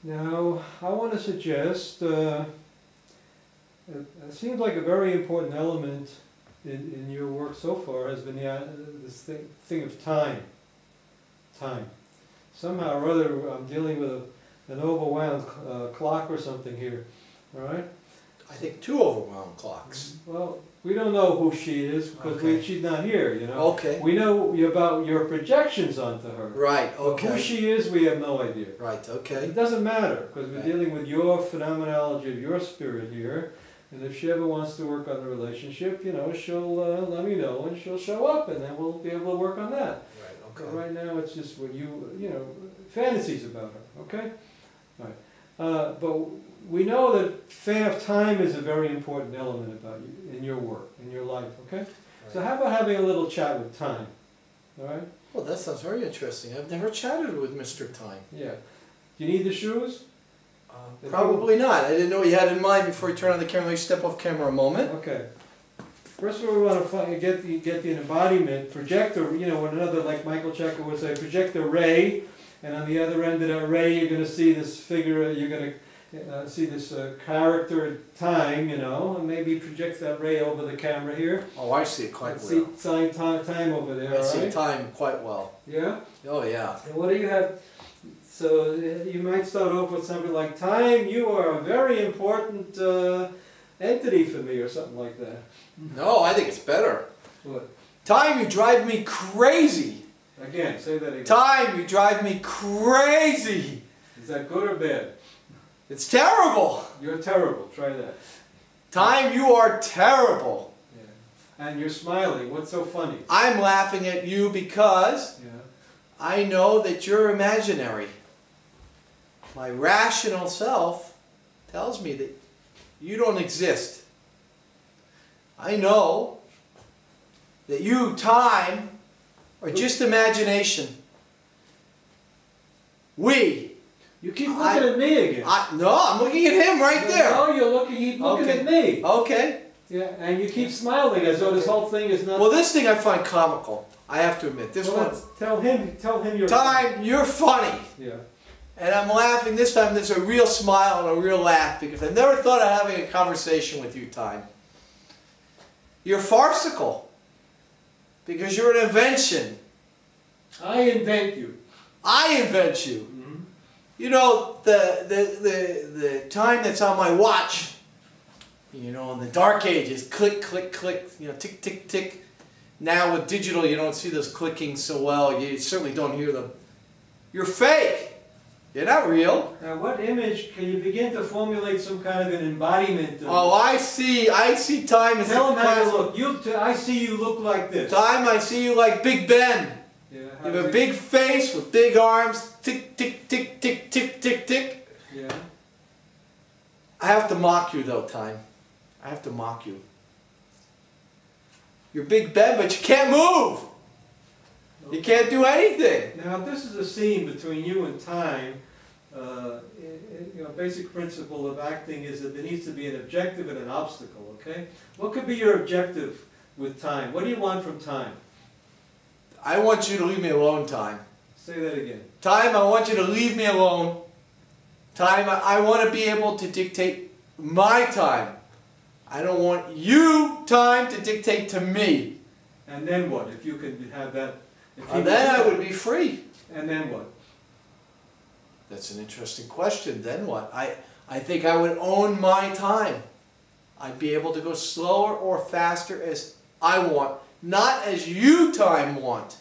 Now, I want to suggest, it seems like a very important element in your work so far has been this thing of time. Time. Somehow or other, I'm dealing with an overwound clock or something here. All right? I think 2 overwound clocks. Well, we don't know who she is because she's not here, you know. Okay. We know about your projections onto her. Right, okay. But who she is, we have no idea. Right, okay. It doesn't matter because we're dealing with your phenomenology of your spirit here. And if she ever wants to work on the relationship, you know, she'll let me know and she'll show up and then we'll be able to work on that. Right, okay. But right now it's just what you know, fantasies about her, okay? All right. But we know that fan of time is a very important element about you, in your work, in your life, okay? Right. So how about having a little chat with time, all right? Well, that sounds very interesting. I've never chatted with Mr. Time. Yeah. Do you need the shoes? Probably not. I didn't know what you had in mind before you turn on the camera. Let me step off camera a moment. Okay. First of all, we want to get the embodiment, project a, you know, another, like Michael Chekhov would say, project a ray, and on the other end of that ray you're going to see this figure, you're going to see this character time, you know, and maybe project that ray over the camera here. Oh, I see it quite well. See time over there, I see time quite well. Yeah? Oh, yeah. And what do you have? So you might start off with something like, time, you are a very important entity for me, or something like that. No, I think it's better. What? Time, you drive me crazy. Again, say that again. Time, you drive me crazy. Is that good or bad? It's terrible. You're terrible. Try that. Time, you are terrible. Yeah. And you're smiling. What's so funny? I'm laughing at you because I know that you're imaginary. My rational self tells me that you don't exist. I know that you, time, are just imagination. We. You keep looking at me again. No, I'm looking at him right there. No, you're keep looking at me. Okay. Yeah, and you keep smiling as though this whole thing is not... Well, this thing I find comical. I have to admit. This one. Tell him you're... Time, you're funny. Yeah. And I'm laughing. This time there's a real smile and a real laugh because I never thought of having a conversation with you, Time. You're farcical because you're an invention. I invent you. I invent you. Mm-hmm. You know, the time that's on my watch, you know, in the dark ages, click, click, click, you know, tick, tick, tick. Now with digital, you don't see those clicking so well. You certainly don't hear them. You're fake. You're not real. Now, what image can you begin to formulate some kind of an embodiment of? Oh, I see time as Tell him how you look. I see you look like this. Time, I see you like Big Ben. Yeah, you have a big face with big arms. Tick, tick, tick, tick, tick, tick, tick. Yeah. I have to mock you though, Time. I have to mock you. You're Big Ben, but you can't move. Okay. You can't do anything. Now, if this is a scene between you and Time, you know, basic principle of acting is that there needs to be an objective and an obstacle, okay? What could be your objective with Time? What do you want from Time? I want you to leave me alone, Time. Say that again. Time, I want you to leave me alone. Time, I want to be able to dictate my time. I don't want you, Time, to dictate to me. And then what? If you could have that... then I would be free. And then what? That's an interesting question. Then what? I think I would own my time. I'd be able to go slower or faster as I want, not as you, Time, want.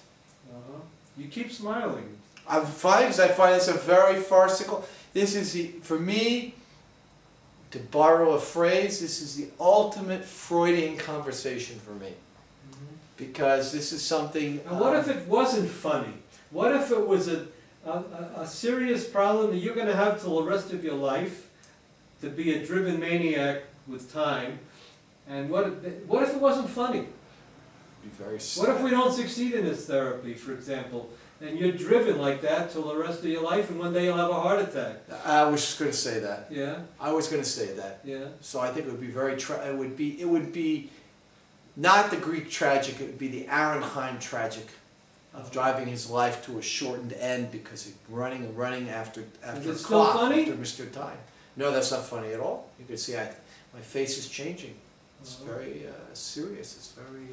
You keep smiling. I find this a very farcical... This is, for me, to borrow a phrase, this is the ultimate Freudian conversation for me. Because this is something... And what if it wasn't funny? What if it was a serious problem that you're going to have till the rest of your life to be a driven maniac with Time? And what if it wasn't funny? Be very sad. What if we don't succeed in this therapy, for example, and you're driven like that till the rest of your life, and one day you'll have a heart attack? I was just going to say that. Yeah. I was going to say that. Yeah. So I think it would be very. It would be not the Greek tragic. It would be the Ahrenheim tragic. of driving his life to a shortened end because he's running and running after Is a it still clock, funny? after Mr. Time. No, that's not funny at all. You can see my face is changing. It's very serious. It's very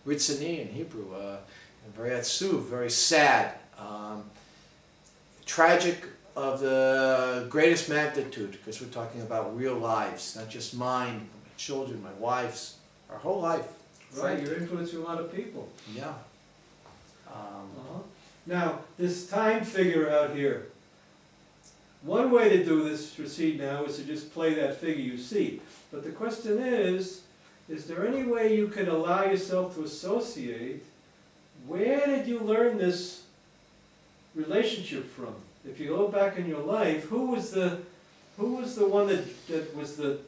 ritzani in Hebrew, and very atzuv, very sad, tragic of the greatest magnitude, because we're talking about real lives, not just mine, my children, my wife's, our whole life. Right, you're influencing a lot of people. Yeah. Now, this time figure out here. One way to do this, proceed now, is to just play that figure you see. But the question is there any way you can allow yourself to associate, where did you learn this relationship from? If you go back in your life, who was the one that was the,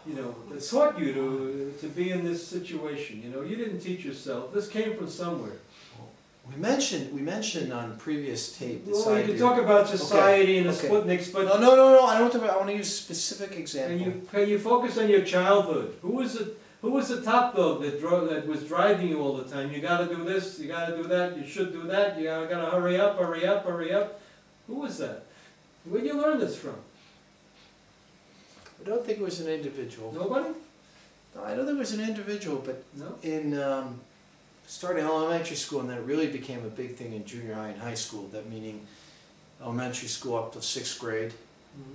you know, that taught you to be in this situation? You know, you didn't teach yourself. This came from somewhere. We mentioned on previous tape this Well, you idea. can talk about society and the Okay. Sputniks, but No. I don't want to. I want to use a specific example. can you focus on your childhood? Who was the top dog that was driving you all the time? You got to do this, you got to do that, you should do that, you got to hurry up, hurry up, hurry up. Who was that? Where did you learn this from? I don't think it was an individual. Nobody? No, I don't think it was an individual, but No. in starting elementary school, and then it really became a big thing in junior high and high school. That meaning elementary school up to 6th grade,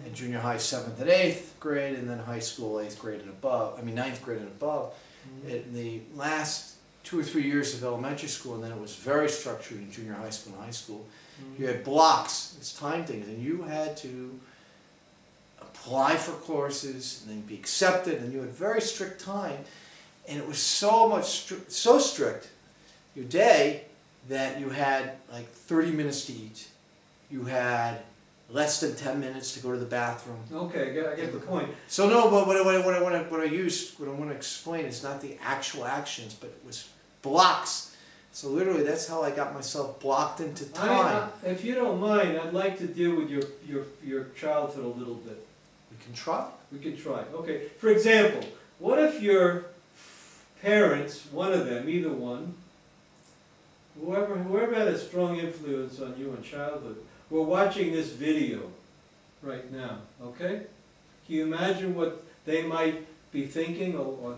and junior high 7th and 8th grade, and then high school 8th grade and above. I mean 9th grade and above. In the last 2 or 3 years of elementary school, and then it was very structured in junior high school and high school. You had blocks, it's time things, and you had to apply for courses and then be accepted, and you had very strict time, and it was so strict your day that you had like 30 minutes to eat. You had less than 10 minutes to go to the bathroom. Okay, I get the point. So no, but what I want to explain is not the actual actions, but it was blocks. So literally, that's how I got myself blocked into time. If you don't mind, I'd like to deal with your childhood a little bit. We can try. We can try. Okay. For example, what if your parents, one of them, either one, whoever had a strong influence on you in childhood, were watching this video right now? Okay. Can you imagine what they might be thinking or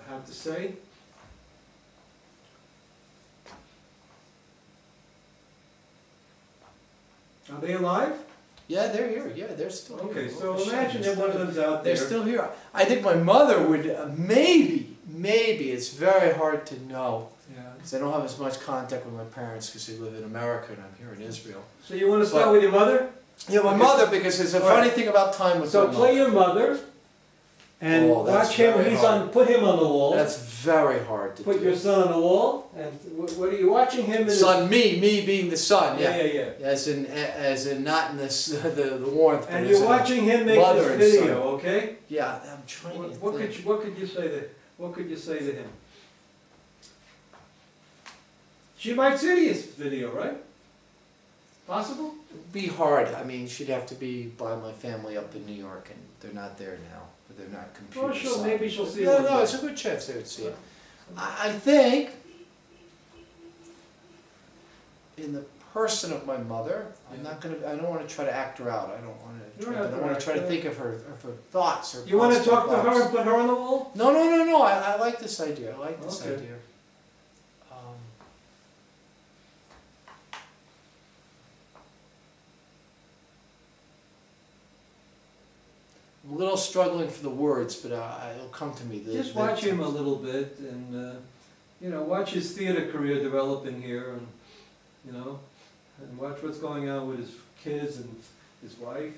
have to say? Are they alive? Yeah, they're here. Yeah, they're still here. Okay, so imagine that one of them's out there. They're still here. I think my mother would maybe. It's very hard to know. Yeah. Because I don't have as much contact with my parents because they live in America and I'm here in Israel. So you want to start with your mother? Yeah, my mother, because there's a funny thing about time with my mother. So play your mother, and watch him. Put him on the wall. That's very hard to do. Put your son on the wall, and what are you watching him in? Son, me being the son. Yeah. As in not in this the warmth. But And you're watching him make this video, okay? Yeah, I'm trying to think. What could you say to him? She might see this video, right? Possible? It'd be hard. I mean, she'd have to be by my family up in New York, and they're not there now. But they're not computer Well, maybe she'll see it. No, it's a good chance they would see it. I think, in the person of my mother, I don't want to try to act her out. I don't want to try to think of her thoughts. You want to talk to her and put her on the wall? No. I like this idea. I like this idea. I'm a little struggling for the words, but it'll come to me. Just watch him a little bit, and watch his theater career developing here, and and watch what's going on with his kids and his wife.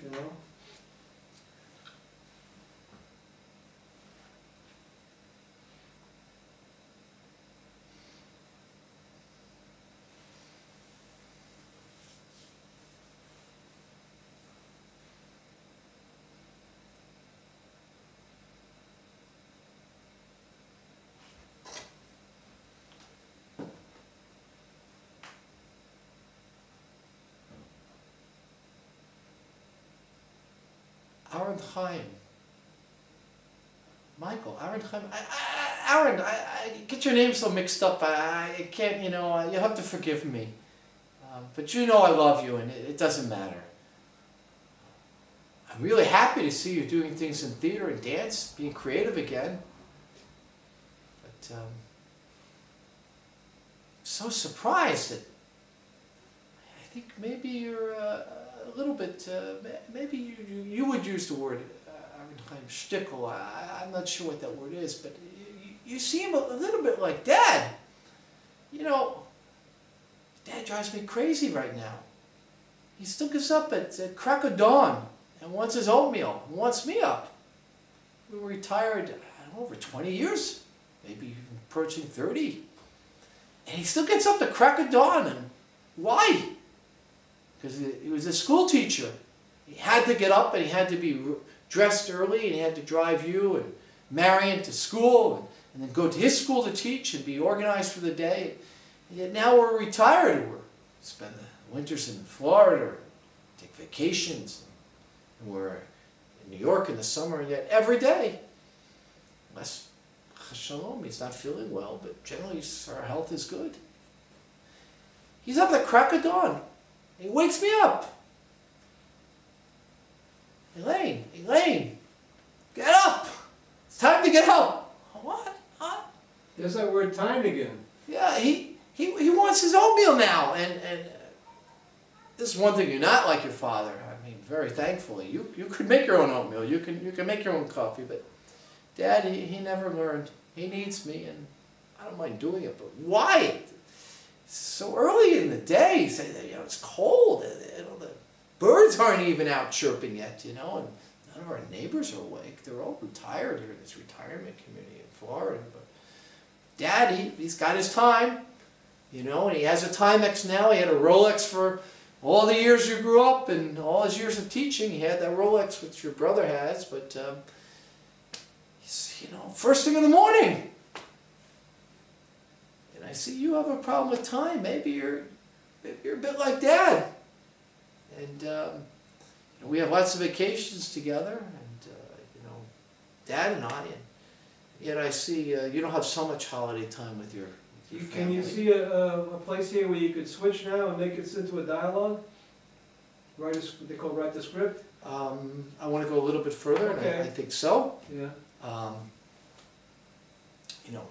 Aaron Chaim. Michael, Aaron Chaim. Aaron, I get your name so mixed up. I can't, you know, you have to forgive me. But you know I love you, and it doesn't matter. I'm really happy to see you doing things in theater and dance, being creative again. But I'm so surprised that I think maybe you're a little bit, maybe you would use the word shtickle. I'm not sure what that word is, but you seem a little bit like Dad. You know, Dad drives me crazy right now. He still gets up at crack of dawn and wants his oatmeal and wants me up. We were retired, I don't know, over 20 years, maybe approaching 30. And he still gets up at crack of dawn. And why? Because he was a school teacher. He had to get up and he had to be dressed early and he had to drive you and Marion to school and then go to his school to teach and be organized for the day. And yet now we're retired and we're spend the winters in Florida, take vacations, and we're in New York in the summer, and yet every day, unless Shalom, he's not feeling well, but generally our health is good. He's up at the crack of dawn. He wakes me up. Elaine, get up! It's time to get up. What? Huh? There's that word time again. Yeah, he wants his oatmeal now, and this is one thing you're not like your father. I mean, very thankfully, you could make your own oatmeal. You can make your own coffee, but Dad, he never learned. He needs me, and I don't mind doing it. But why? So early in the day, say that, you know, it's cold. You know, the birds aren't even out chirping yet. You know, and none of our neighbors are awake. They're all retired here in this retirement community in Florida. But Dad, he's got his time. You know, and he has a Timex now. He had a Rolex for all the years you grew up and all his years of teaching. He had that Rolex, which your brother has, but he's, you know, first thing in the morning. And I see you have a problem with time. Maybe you're a bit like Dad. And you know, we have lots of vacations together, and you know, Dad and I. And yet I see you don't have so much holiday time with your family. Can you see a place here where you could switch now and make it into a dialogue? Write they call write the script. I want to go a little bit further, okay. And I think so. Yeah. You know,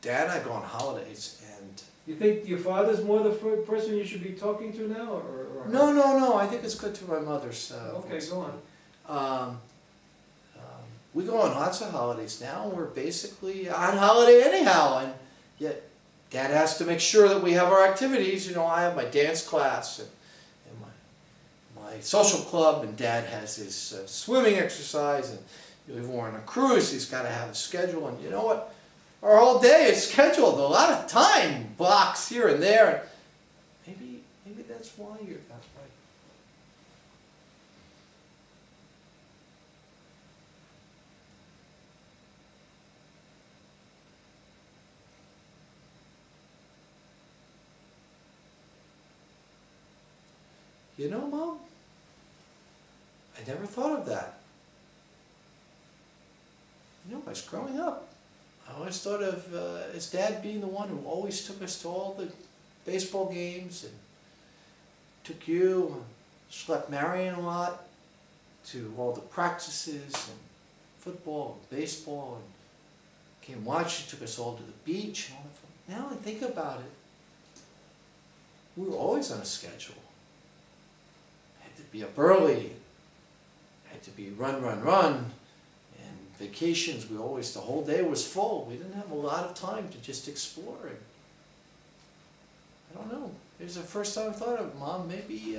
Dad and I go on holidays, and you think your father's more the person you should be talking to now, or no. I think it's good to my mother's. Okay, voice. go on. We go on lots of holidays now. We're basically on holiday anyhow, and yet Dad has to make sure that we have our activities. You know, I have my dance class and my social club, and Dad has his swimming exercise, and if we're on a cruise, he's got to have a schedule. And you know what? Our whole day is scheduled. A lot of time blocks here and there. Maybe that's why you're that way. You know, Mom, I never thought of that. You know, I was growing up, I always thought of his dad being the one who always took us to all the baseball games and took you, and slept Marion a lot, to all the practices and football and baseball, and came watch, he took us all to the beach and all that. Now I think about it, we were always on a schedule. Had to be up early, had to be run, and vacations, we always, the whole day was full. We didn't have a lot of time to just explore it. I don't know. There's the first time I thought of, Mom, maybe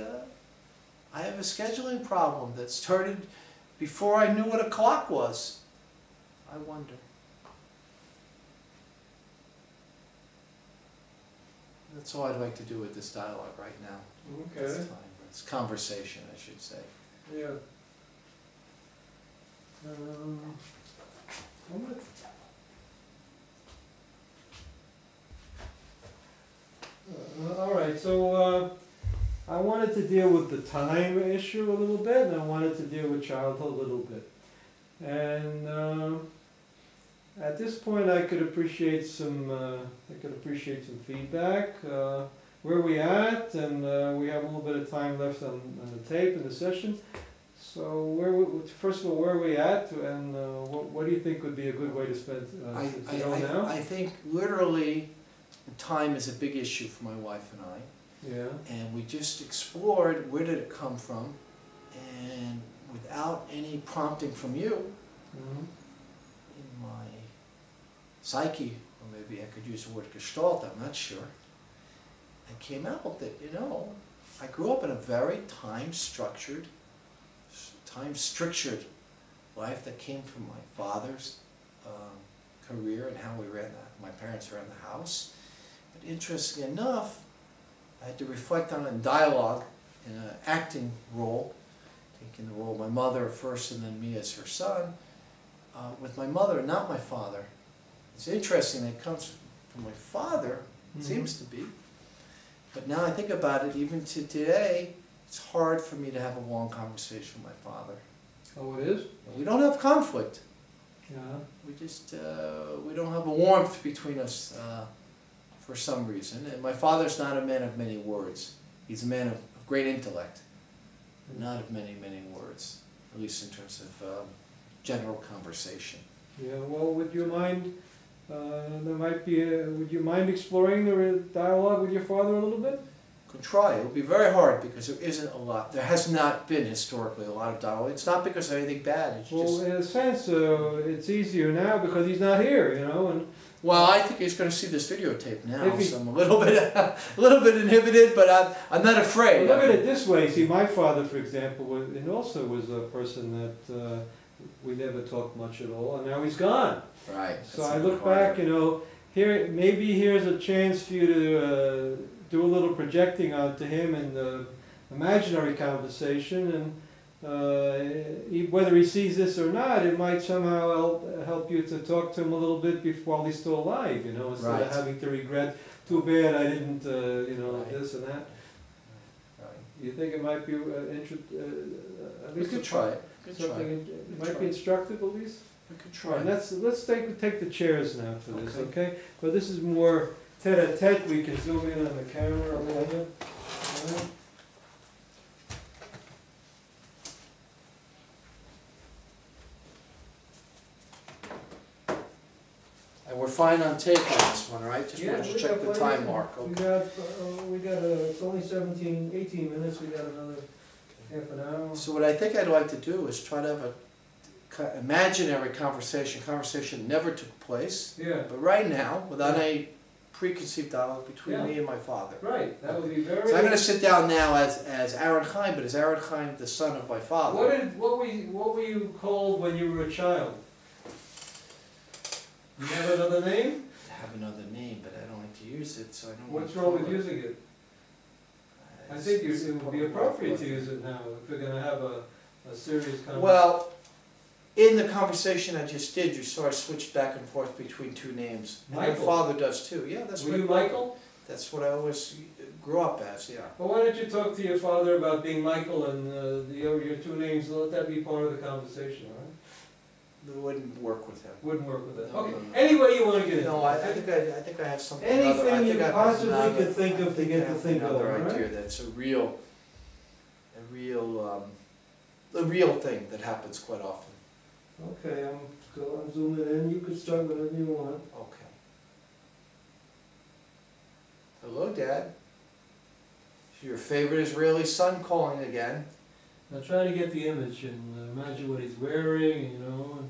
I have a scheduling problem that started before I knew what a clock was. I wonder. That's all I'd like to do with this dialogue right now. Okay. This time. It's conversation, I should say. Yeah. All right, so I wanted to deal with the time issue a little bit, and I wanted to deal with childhood a little bit. And At this point, I could appreciate some feedback. Where are we at? And we have a little bit of time left on the tape in the session. So first of all, where are we at? And what do you think would be a good way to spend now? I think literally time is a big issue for my wife and I. Yeah. And we just explored where did it come from, and without any prompting from you, in my psyche, or maybe I could use the word gestalt, I'm not sure, I came out that, you know, I grew up in a very time-structured life that came from my father's career and how my parents ran the house. But interestingly enough, I had to reflect on it in dialogue, in an acting role, taking the role of my mother first and then me as her son, with my mother, not my father. It's interesting that it comes from my father, it seems to be. But now I think about it, even to today, it's hard for me to have a long conversation with my father. Oh, it is? We don't have conflict. Yeah. We just, we don't have a warmth between us for some reason. And my father's not a man of many words. He's a man of great intellect, but not of many, many words, at least in terms of general conversation. Yeah, well, would you mind, would you mind exploring the dialogue with your father a little bit? Could try. It would be very hard because there isn't a lot. There has not been historically a lot of dialogue. It's not because of anything bad. It's well, just, in a sense, it's easier now because he's not here, you know. And well, I think he's going to see this videotape now, so I'm a little bit inhibited, but I'm not afraid. Well, look at it this way. See, my father, for example, was a person that we never talked much at all, and now he's gone. Right. So I look back, you know, here's a chance for you to do a little projecting onto him in the imaginary conversation, and whether he sees this or not, it might somehow help you to talk to him a little bit while he's still alive, you know, instead of having to regret, too bad I didn't, you know, this and that. Right. You think it might be at least we could try it. It might be instructive at least? We could try. Right, let's take the chairs now for this, okay? But this is more tete-a-tete. We can zoom in on the camera a little bit. Right. And we're fine on tape on this one, right? Just want to check the time mark. Okay. We got it's only 18 minutes. We got another half an hour. So what I think I'd like to do is try to have a imaginary conversation never took place. Yeah. But right now, without any preconceived dialogue between me and my father. Right. That would be very. So I'm going to sit down now as Aaron Chaim, but as Aaron Chaim, the son of my father. What were you called when you were a child? You have another name? I have another name, but I don't like to use it, so I don't. What's wrong with using it? I think it would be appropriate to use it now if we're going to have a serious conversation. Well, in the conversation I just did, you saw I switched back and forth between two names. And my father does too. Yeah, that's what. Were you Michael? That's what I always grew up as. Yeah. Well, why don't you talk to your father about being Michael and your two names? Let that be part of the conversation, all right? It wouldn't work with him. Wouldn't work with it. No, okay. no. Any way you want to get it. No, I think I have something. Anything you possibly could think of to get to think of. Another idea that's a real thing that happens quite often. Okay, I'm zooming in. You can start whatever you want. Okay. Hello, Dad. Is your favorite Israeli son calling again? Now try to get the image and imagine what he's wearing, you know.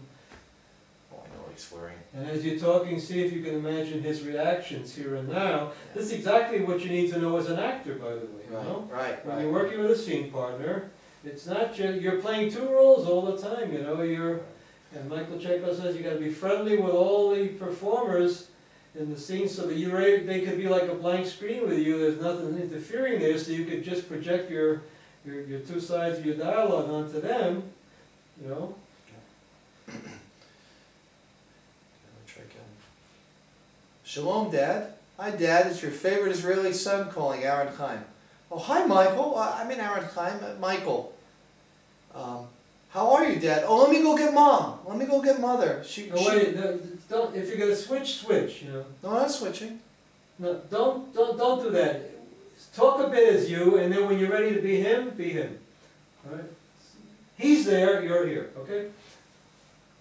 Oh, I know what he's wearing. And as you're talking, see if you can imagine his reactions here and now. This is exactly what you need to know as an actor, by the way. You know? Right. When you're working with a scene partner, it's not just, you're playing two roles all the time, you know. And Michael Chekhov says you got to be friendly with all the performers in the scene so that they could be like a blank screen with you. There's nothing interfering there, so you could just project your two sides of your dialogue onto them, you know. Let me try again. Shalom, Dad. Hi, Dad. It's your favorite Israeli son calling, Aaron Chaim. Oh, hi, Michael. I'm in Aaron Chaim. Michael. How are you, Dad? Oh, let me go get Mom. Let me go get Mother. Wait, don't, if you're gonna switch, switch, you know. No, I'm not switching. No, don't do that. Talk a bit as you, and then when you're ready to be him, be him. All right? He's there, you're here, okay?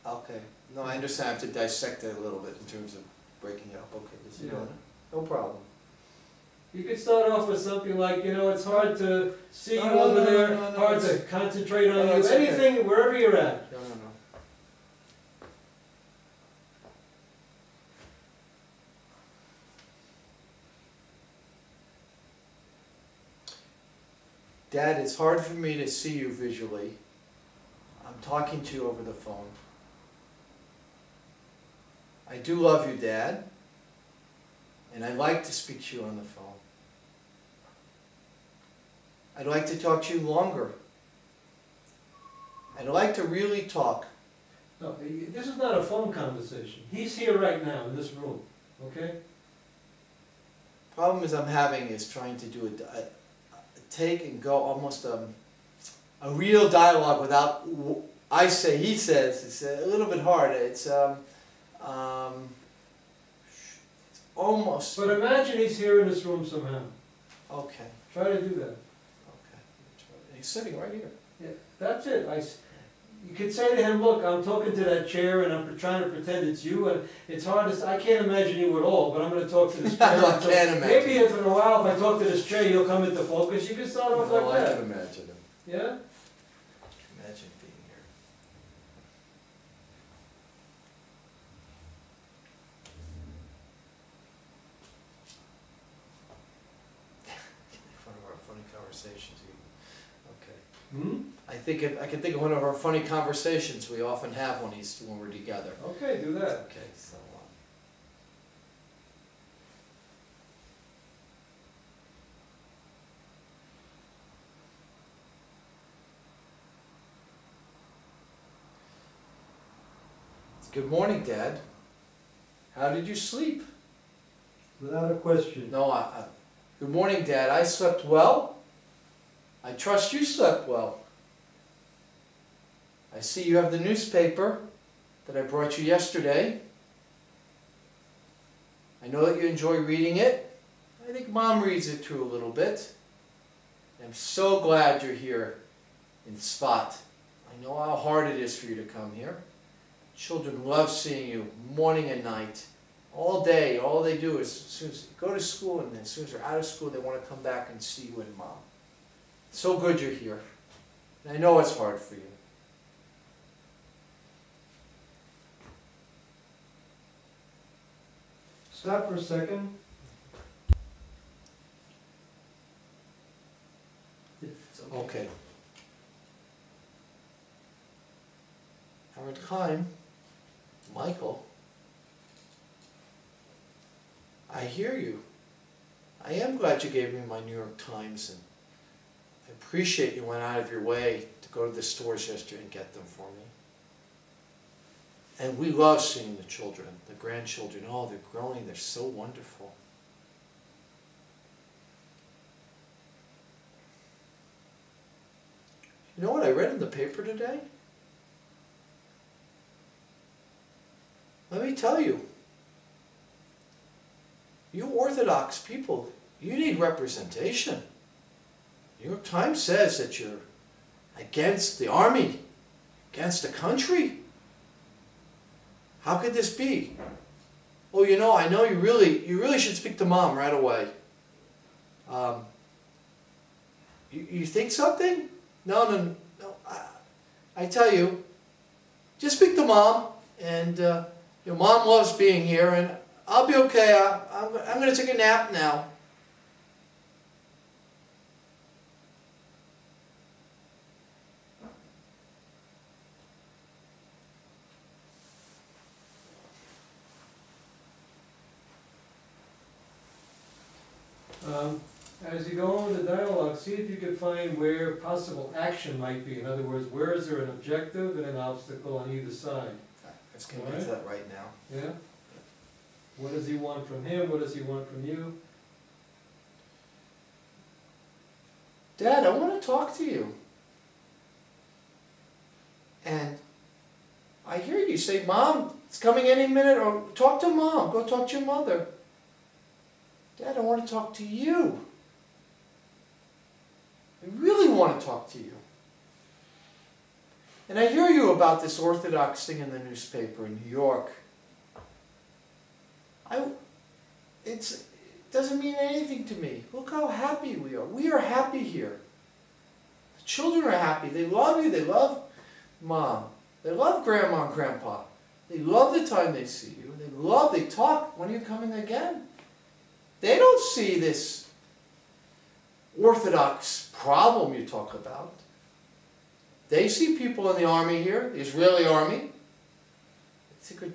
Okay. No, I understand. I have to dissect it a little bit in terms of breaking it up. Okay, this is Yeah. no problem. You could start off with something like, you know, it's hard to see you No, over no, there, no, hard to concentrate on no, you, it's okay. anything, wherever you're at. No. Dad, it's hard for me to see you visually. I'm talking to you over the phone. I do love you, Dad. And I'd like to speak to you on the phone. I'd like to talk to you longer. I'd like to really talk. No, this is not a phone conversation. He's here right now in this room, okay? Problem is I'm having is trying to do a take and go, almost a real dialogue without I say, he says. It's a little bit hard. It's almost. But imagine he's here in this room somehow. Okay. Try to do that. Okay. He's sitting right here. Yeah, that's it. You could say to him, look, I'm talking to that chair and I'm trying to pretend it's you, and it's hard to, I can't imagine you at all, but I'm going to talk to this chair. I can't imagine. Maybe if in a while, if I talk to this chair, you'll come into focus. You can start off like that. I can imagine him. Yeah? Imagine being here. One of our funny conversations. Okay. Hmm? I can think of one of our funny conversations we often have when we're together. Okay, do that. Okay, so good morning, Dad. How did you sleep? Without a question. No, good morning, Dad. I slept well. I trust you slept well. I see you have the newspaper that I brought you yesterday. I know that you enjoy reading it. I think Mom reads it too a little bit. I'm so glad you're here in Svat. I know how hard it is for you to come here. Children love seeing you morning and night. All day, all they do is, as soon as they go to school and as soon as they're out of school, they want to come back and see you and Mom. So good you're here. And I know it's hard for you. Stop for a second. It's Okay. Haron Chaim, Michael, I hear you. I am glad you gave me my New York Times, and I appreciate you went out of your way to go to the stores yesterday and get them for me. And we love seeing the children, the grandchildren. Oh, they're growing. They're so wonderful. You know what I read in the paper today? Let me tell you. You Orthodox people, you need representation. New York Times says that you're against the army, against the country. How could this be? Oh, you know, I know you really should speak to Mom right away. You think something? No. I tell you, just speak to Mom, and your Mom loves being here, and I'll be okay. I'm going to take a nap now. As you go on with the dialogue, see if you can find where possible action might be. In other words, where is there an objective and an obstacle on either side? Let's get into that right now. Yeah? What does he want from him? What does he want from you? Dad, I want to talk to you. And I hear you say, Mom It's coming any minute. Or talk to Mom. Go talk to your mother. Dad, I want to talk to you. I really want to talk to you. And I hear you about this Orthodox thing in the newspaper in New York. It doesn't mean anything to me. Look how happy we are. We are happy here. The children are happy. They love you. They love Mom. They love Grandma and Grandpa. They love the time they see you. They talk. When are you coming again? They don't see this Orthodox problem you talk about. They see people in the army here, the Israeli army. It's a good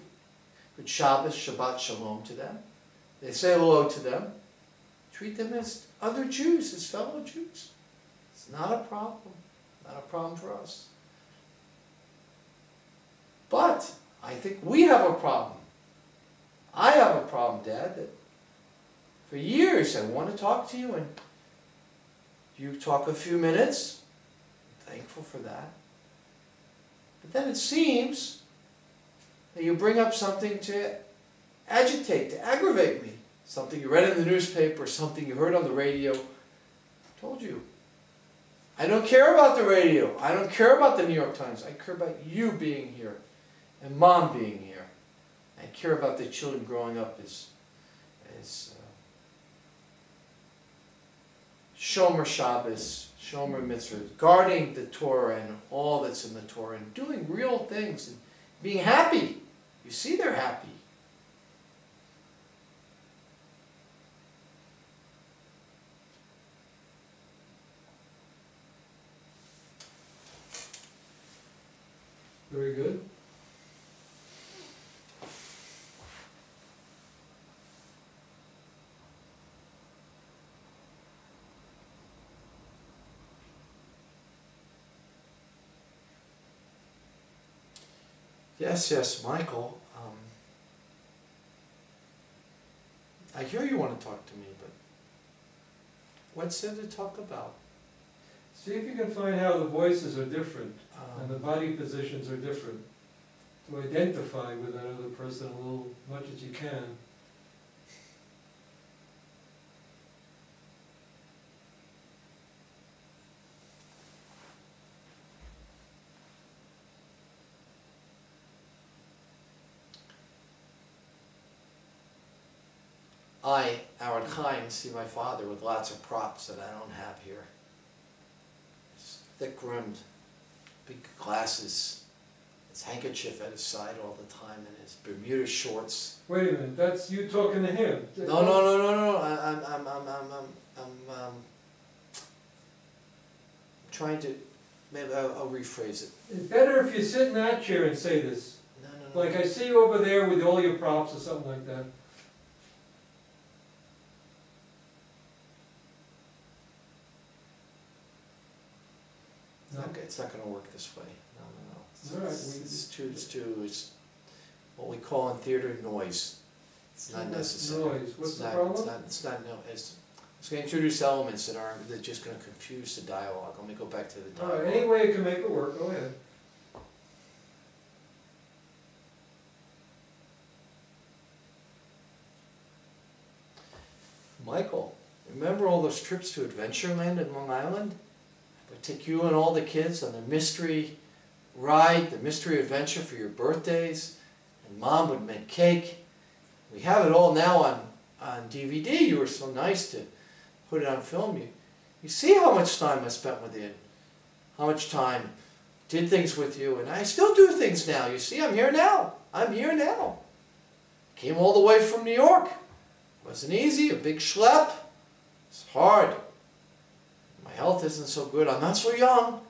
Shabbos, Shabbat Shalom to them. They say hello to them. Treat them as other Jews, as fellow Jews. It's not a problem. Not a problem for us. But I think we have a problem. I have a problem, Dad, that for years I want to talk to you and you talk a few minutes. I'm thankful for that. But then it seems that you bring up something to agitate, to aggravate me. Something you read in the newspaper, something you heard on the radio. I told you. I don't care about the radio. I don't care about the New York Times. I care about you being here and Mom being here. I care about the children growing up as Shomer Shabbos, Shomer Mitzvah, guarding the Torah and all that's in the Torah, and doing real things, and being happy. You see they're happy. Very good. Yes, Michael. I hear you want to talk to me, but what's there to talk about? See if you can find how the voices are different and the body positions are different. To identify with that other person a little much as you can. I, Ahron Chaim, see my father with lots of props that I don't have here. His thick-rimmed, big glasses, his handkerchief at his side all the time, and his Bermuda shorts. Wait a minute, that's you talking to him. No. I'm trying to, maybe I'll rephrase it. It's better if you sit in that chair and say this. No. Like I see you over there with all your props or something like that. It's not going to work this way. No. All right, It's what we call in theater noise. It's not necessary. Noise. What's the problem? It's going to introduce elements that are just going to confuse the dialogue. Let me go back to the dialogue. All right, any way you can make it work, go ahead. Michael, remember all those trips to Adventureland in Long Island? I would take you and all the kids on the mystery ride, the mystery adventure for your birthdays, and Mom would make cake. We have it all now on DVD. You were so nice to put it on film. You see how much time I spent with you, how much time did things with you, and I still do things now. You see, I'm here now. I'm here now. Came all the way from New York. Wasn't easy, a big schlep. It's hard. My health isn't so good. I'm not so young.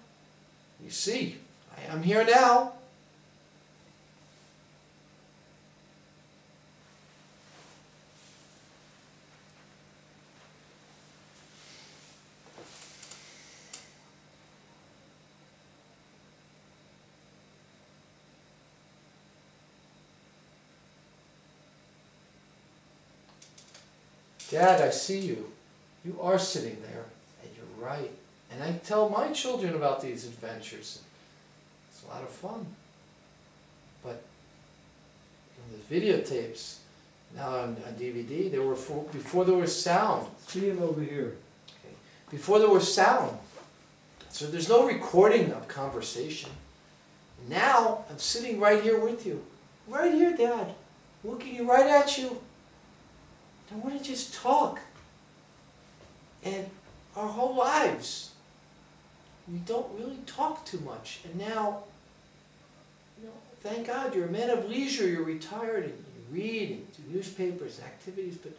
You see, I am here now. Dad, I see you. You are sitting there, and you're right. And I tell my children about these adventures. It's a lot of fun. But the videotapes, now on DVD, there were before there was sound. See him over here. Okay. Before there was sound. So there's no recording of conversation. Now I'm sitting right here with you. Right here, Dad. Looking right at you. I want to just talk. And our whole lives, we don't really talk too much. And now, you know, thank God you're a man of leisure, you're retired, and you read and do newspapers and activities, but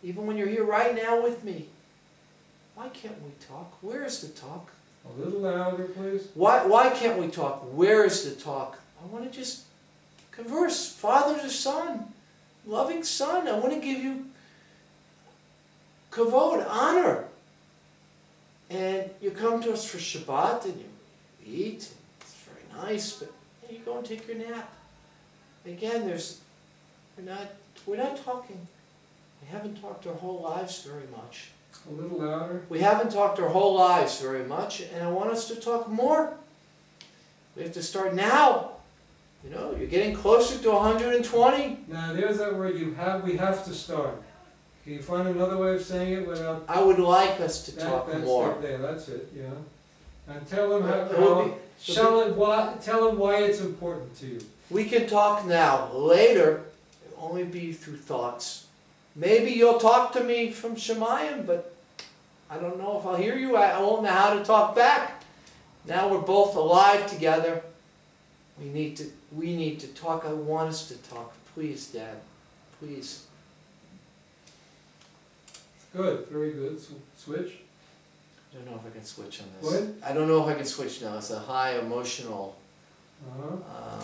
even when you're here right now with me, why can't we talk? Where is the talk? A little louder, please. Why can't we talk? Where is the talk? I want to just converse, father to son, loving son. I want to give you kavod, honor. And you come to us for Shabbat and you eat, and it's very nice, but you go and take your nap. Again, we're not talking. We haven't talked our whole lives very much. A little louder. We haven't talked our whole lives very much, and I want us to talk more. We have to start now. You know, you're getting closer to 120. Now, there's that word we have to start. Can you find another way of saying it without... I would like us to talk more. There, that's it, yeah. And tell them tell them why it's important to you. We can talk now. Later, it'll only be through thoughts. Maybe you'll talk to me from Shemayim, but I don't know if I'll hear you. I won't know how to talk back. Now we're both alive together. We need to talk. I want us to talk. Please, Dad. Please. Good. Very good. Switch. I don't know if I can switch on this. What? I don't know if I can switch now. It's a high emotional. I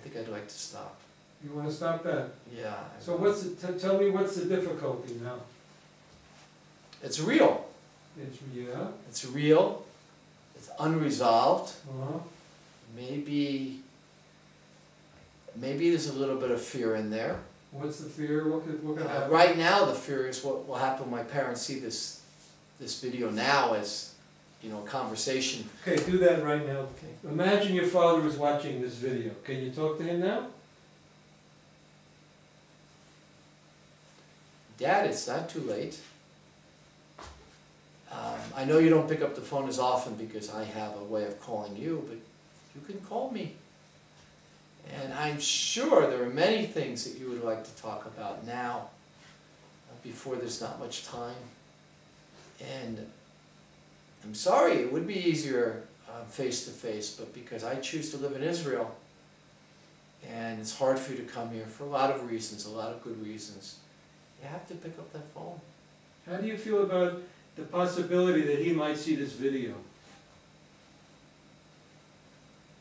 think I'd like to stop. You want to stop that? Yeah. So tell me what's the difficulty now? It's real. Yeah. It's real. It's unresolved. Uh-huh. Maybe there's a little bit of fear in there. What's the fear? What could happen? Right now, the fear is what will happen when my parents see this video now as, you know, a conversation. Okay, do that right now. Okay. Imagine your father is watching this video. Can you talk to him now? Dad, it's not too late. I know you don't pick up the phone as often because I have a way of calling you, but you can call me. And I'm sure there are many things that you would like to talk about now, before there's not much time. And I'm sorry, it would be easier face to face, but because I choose to live in Israel, and it's hard for you to come here for a lot of reasons, a lot of good reasons, you have to pick up that phone. How do you feel about the possibility that he might see this video?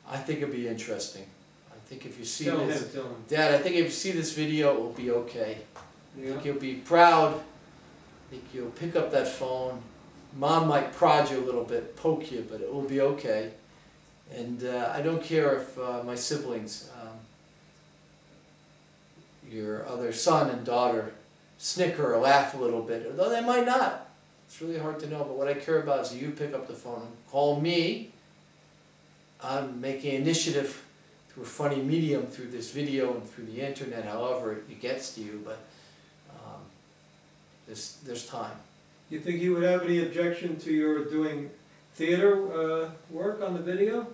I think it'd be interesting. I think if you see Tell this, him. Dad, I think if you see this video, it will be okay. I Yeah. think you'll be proud. I think you'll pick up that phone. Mom might prod you a little bit, poke you, but it will be okay. And I don't care if my siblings, your other son and daughter, snicker or laugh a little bit, although they might not. It's really hard to know, but what I care about is that you pick up the phone and call me. I'm making initiative through a funny medium, through this video and through the internet, however it gets to you, but there's time. You think he would have any objection to your doing theater work on the video?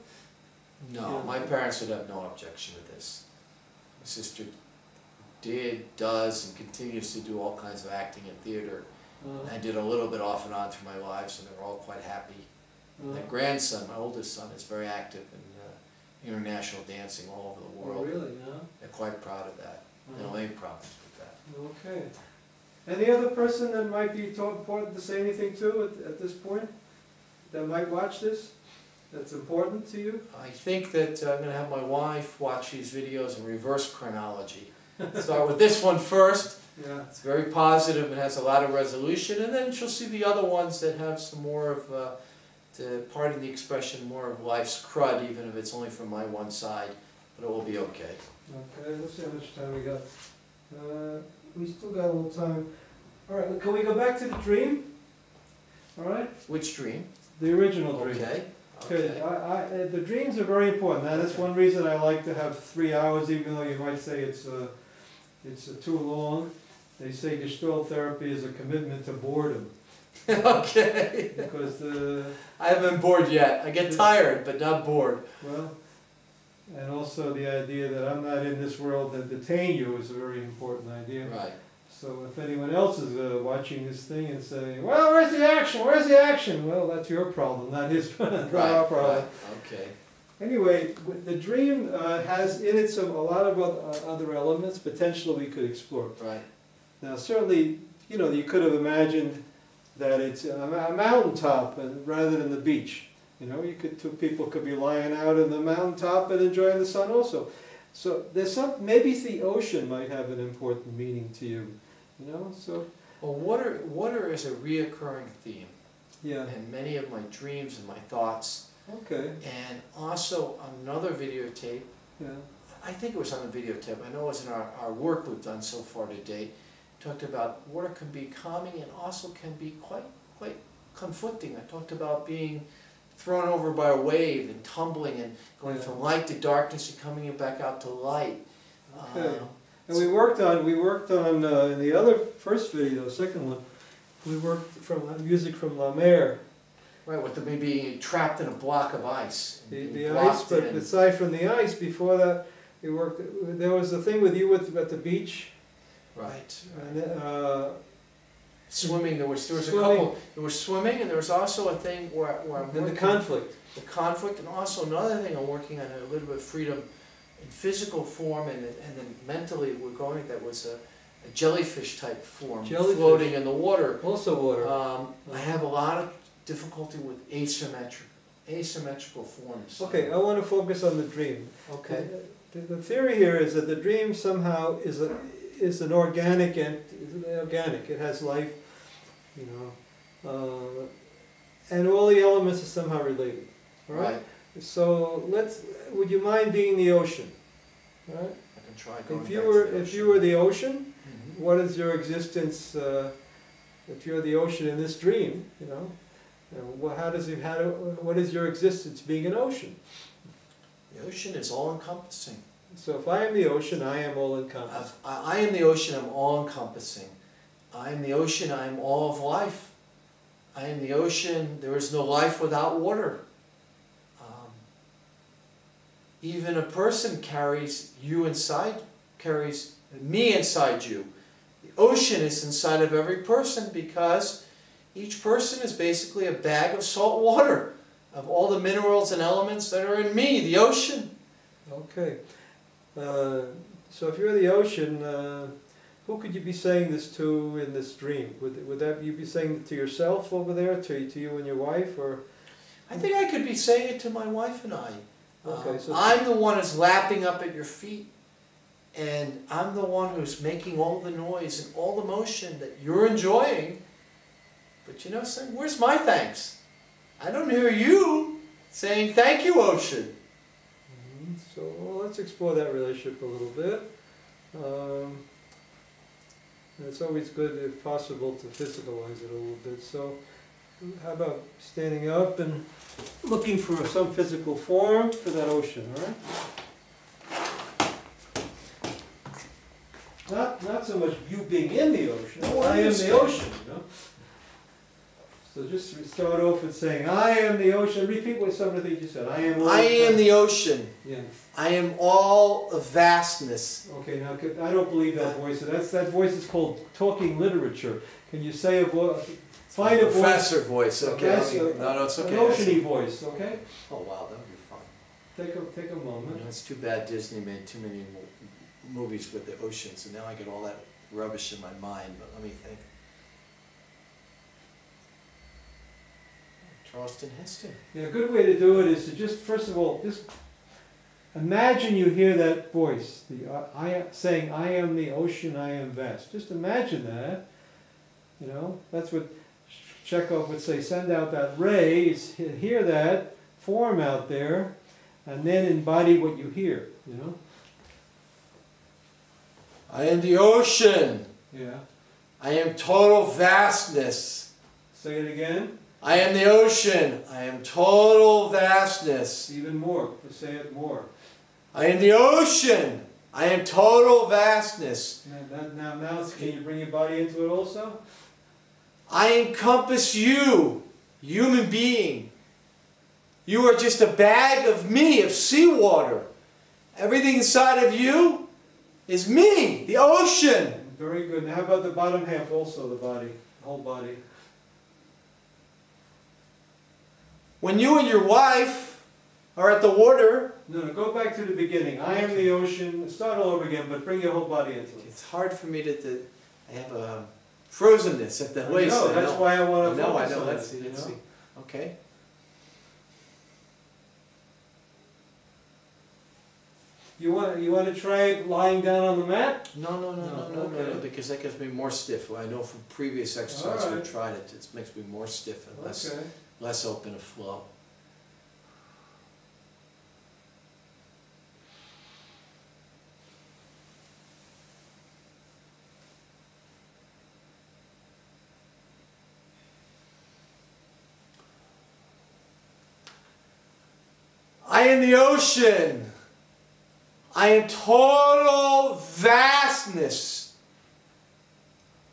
No, Yeah. my parents would have no objection to this. My sister does, and continues to do all kinds of acting and theater. I did a little bit off and on through my lives, and they're all quite happy. My grandson, my oldest son, is very active in international dancing all over the world. Oh, really? Yeah. They're quite proud of that. They don't have any problems with that. Okay. Any other person that might be important to say anything to at this point that might watch this? That's important to you? I think that I'm going to have my wife watch these videos in reverse chronology. Start with this one first. Yeah. It's very positive and has a lot of resolution, and then she'll see the other ones that have some more of, to pardon the expression, more of life's crud, even if it's only from my one side, but it will be okay. Okay, let's see how much time we got. We still got a little time. All right, can we go back to the dream? All right? Which dream? The original dream. Okay. Good. The dreams are very important. Now, that's one reason I like to have 3 hours, even though you might say it's too long. They say Gestalt therapy is a commitment to boredom. Okay. Because I haven't been bored yet. I get tired, but not bored. Well, and also the idea that I'm not in this world to detain you is a very important idea. Right. So if anyone else is watching this thing and saying, well, where's the action? Where's the action? Well, that's your problem, not his not our problem. Right. Okay. Anyway, the dream has in it a lot of other elements, potentially we could explore. Right. Now, certainly, you know, you could have imagined that it's a mountaintop rather than the beach. You know, two people could be lying out in the mountaintop and enjoying the sun also. So there's maybe the ocean might have an important meaning to you. You know, so. Well, water is a reoccurring theme. Yeah. In many of my dreams and my thoughts. Okay. And also another videotape. Yeah. I think it was on the videotape. I know it was in our work we've done so far to date. Talked about water can be calming and also can be quite conflicting. I talked about being thrown over by a wave and tumbling and going from light to darkness and coming back out to light. Okay. And we worked on in the other first video, second one, we worked from music from La Mer. Right, with the maybe trapped in a block of ice. The ice, but aside from the ice, before that, we worked. There was a thing with you at the beach. Right. And, swimming. There was swimming. A couple. There was swimming, and there was also a thing where I'm working. The conflict. The conflict, and also another thing I'm working on a little bit of freedom in physical form, and then mentally we're going. That was a jellyfish type form, floating in the water. Also water. I have a lot of difficulty with asymmetrical forms. Okay, I want to focus on the dream. Okay. The theory here is that the dream somehow is an organic and organic. It has life, you know, and all the elements are somehow related. All right. So would you mind being the ocean? All right. I can try going If you were the ocean, what is your existence? If you're the ocean in this dream, you know, what is your existence being an ocean? The ocean is all-encompassing. So if I am the ocean, I am all-encompassing. I am the ocean, I'm all-encompassing. I am the ocean, I am all of life. I am the ocean, there is no life without water. Even a person carries me inside you. The ocean is inside of every person because each person is basically a bag of salt water of all the minerals and elements that are in me, the ocean. Okay. So if you're the ocean, who could you be saying this to in this dream? Would that you be saying it to yourself over there, to you and your wife, or? I think I could be saying it to my wife and I. Okay, so I'm the one who's lapping up at your feet, and I'm the one who's making all the noise and all the motion that you're enjoying. But you know, saying, where's my thanks? I don't hear you saying thank you, ocean. So let's explore that relationship a little bit. It's always good, if possible, to physicalize it a little bit. So how about standing up and looking for some physical form for that ocean, all right? Not so much you being in the ocean. I am the ocean, you know? So just start off with saying, I am the ocean. Repeat what some of the things you said. I am the ocean. Yes. I am all of vastness. Okay, now I don't believe that voice. That voice is called talking literature. Can you say a voice? Find a professor voice. Okay. No, it's okay. An oceany voice. Okay. Oh wow, that would be fun. Take a moment. You know, it's too bad Disney made too many movies with the oceans, and now I get all that rubbish in my mind. But let me think. Charleston Heston. Yeah, a good way to do it is to just, first of all, just imagine you hear that voice, saying, I am the ocean, I am vast. Just imagine that. You know, that's what CHEKHOV would say, send out that ray, hear that, form out there, and then embody what you hear, you know. I am the ocean. Yeah. I am total vastness. Say it again. I am the ocean. I am total vastness. Even more. Let's say it more. I am the ocean. I am total vastness. Now, can you bring your body into it also? I encompass you, human being. You are just a bag of me, of seawater. Everything inside of you is me, the ocean. Very good. Now how about the bottom half also, the body, the whole body? When you and your wife are at the water... No, go back to the beginning. I am the ocean. Start all over again, but bring your whole body into it. It's hard for me to I have a frozenness at the waist. No, that's why I want to focus on Let's it, see. Okay. You want to try it lying down on the mat? No, because that gets me more stiff. I know from previous exercises we tried it. It makes me more stiff and less open to flow. I am the ocean. I am total vastness.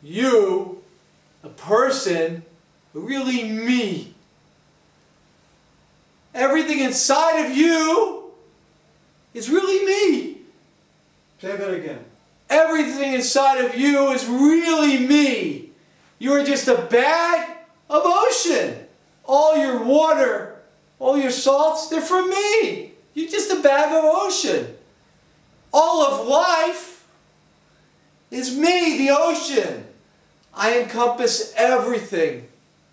You, a person, really me. Everything inside of you is really me. Say that again. Everything inside of you is really me. You are just a bag of ocean. All your water, all your salts, they're from me. You're just a bag of ocean. All of life is me, the ocean. I encompass everything.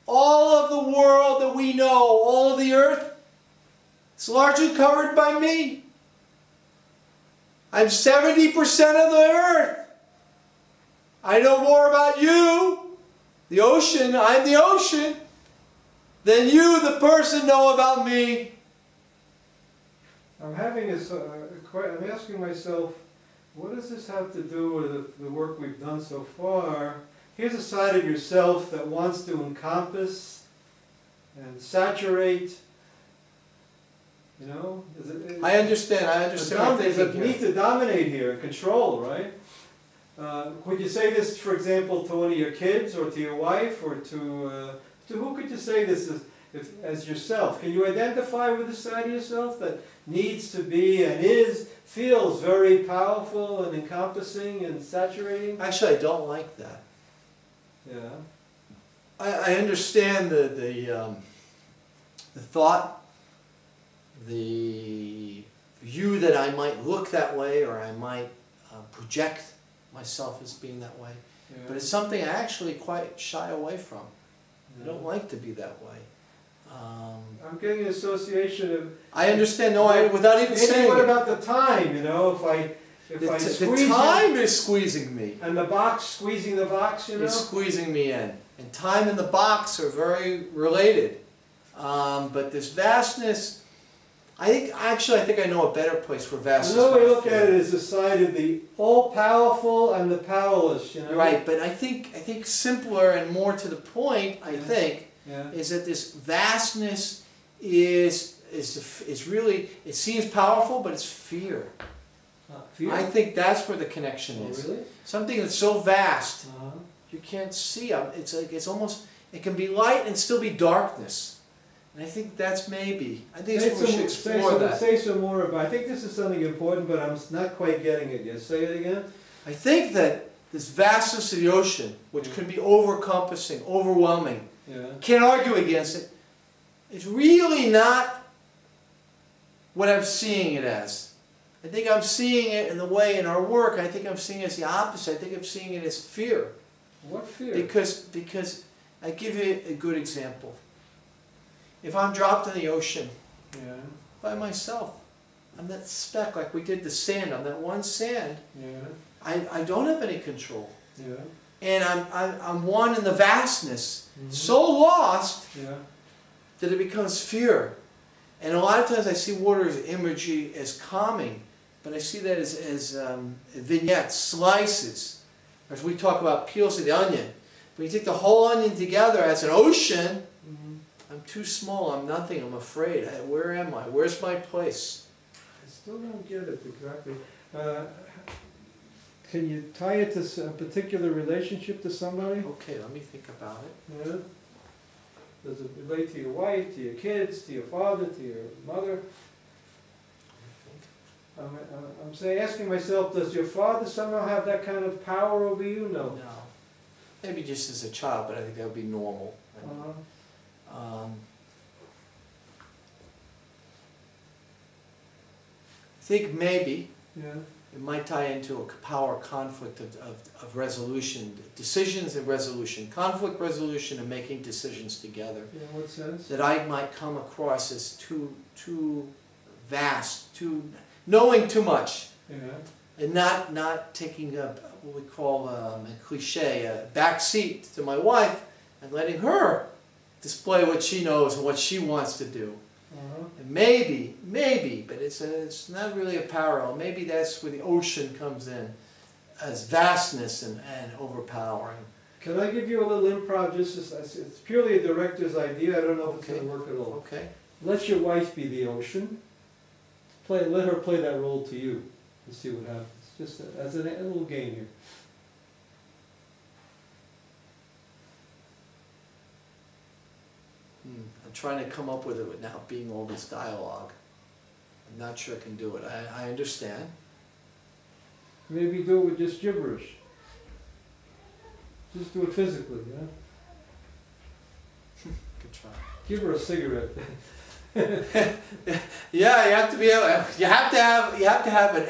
All of the world that we know, all of the earth, it's largely covered by me. I'm 70% of the earth. I know more about you, the ocean, I'm the ocean, than you, the person, know about me. I'm having this, I'm asking myself, what does this have to do with the work we've done so far? Here's a side of yourself that wants to encompass and saturate, you know? I understand. There's a need to dominate here, control, right? Would you say this, for example, to one of your kids or to your wife or to who could you say this as yourself? Can you identify with the side of yourself that needs to be and feels very powerful and encompassing and saturating? Actually, I don't like that. Yeah. I understand the thought, the view that I might look that way or I might project myself as being that way. Yeah. But it's something I actually quite shy away from. Yeah. I don't like to be that way. I'm getting an association of... I understand, without even saying what about the time, you know, if I squeeze... The time is squeezing me. And the box, squeezing the box, you know? It's squeezing me in. And time and the box are very related. But this vastness... I think I know a better place for vastness. Another way to look at it is the side of the all-powerful and the powerless, you know? Right, but I think simpler and more to the point, is that this vastness is really, it seems powerful, but it's fear. Fear? I think that's where the connection is. Really? Something that's so vast, you can't see. It's like it can be light and still be darkness. And I think that's maybe. I think we should explore that. Say some more about. I think this is something important, but I'm not quite getting it yet. Say it again. I think that this vastness of the ocean, which can be over-encompassing, overwhelming, can't argue against it. It's really not what I'm seeing it as. I think I'm seeing it in the way in our work. I think I'm seeing it as the opposite. I think I'm seeing it as fear. What fear? Because I give you a good example. If I'm dropped in the ocean by myself, I'm that speck, like we did the sand, I'm that one sand. I don't have any control. And I'm one in the vastness, so lost that it becomes fear. And a lot of times I see water as imagery, as calming, but I see that as vignettes, slices. As we talk about peels of the onion. When you take the whole onion together as an ocean, I'm too small, I'm nothing, I'm afraid. Where am I? Where's my place? I still don't get it exactly. Can you tie it to a particular relationship to somebody? Okay, let me think about it. Yeah. Does it relate to your wife, to your kids, to your father, to your mother? I'm saying, asking myself, does your father somehow have that kind of power over you? No. No. Maybe just as a child, but I think that would be normal. I think maybe it might tie into a power conflict of resolution, decisions and resolution, conflict resolution and making decisions together. In what sense? That I might come across as too vast, knowing too much, and not taking up what we call a cliche, a back seat to my wife, and letting her display what she knows and what she wants to do. And maybe, but it's not really a parallel. Maybe that's where the ocean comes in, as vastness and overpowering. Can I give you a little improv? It's purely a director's idea. I don't know if it's going to work at all. Okay. Let your wife be the ocean. Let her play that role to you. And see what happens. Just as a little game here. I'm trying to come up with it without being all this dialogue. I'm not sure I can do it. I understand. Maybe do it with just gibberish. Just do it physically, Good try. Give her a cigarette. Yeah, you have to be able. You have to have an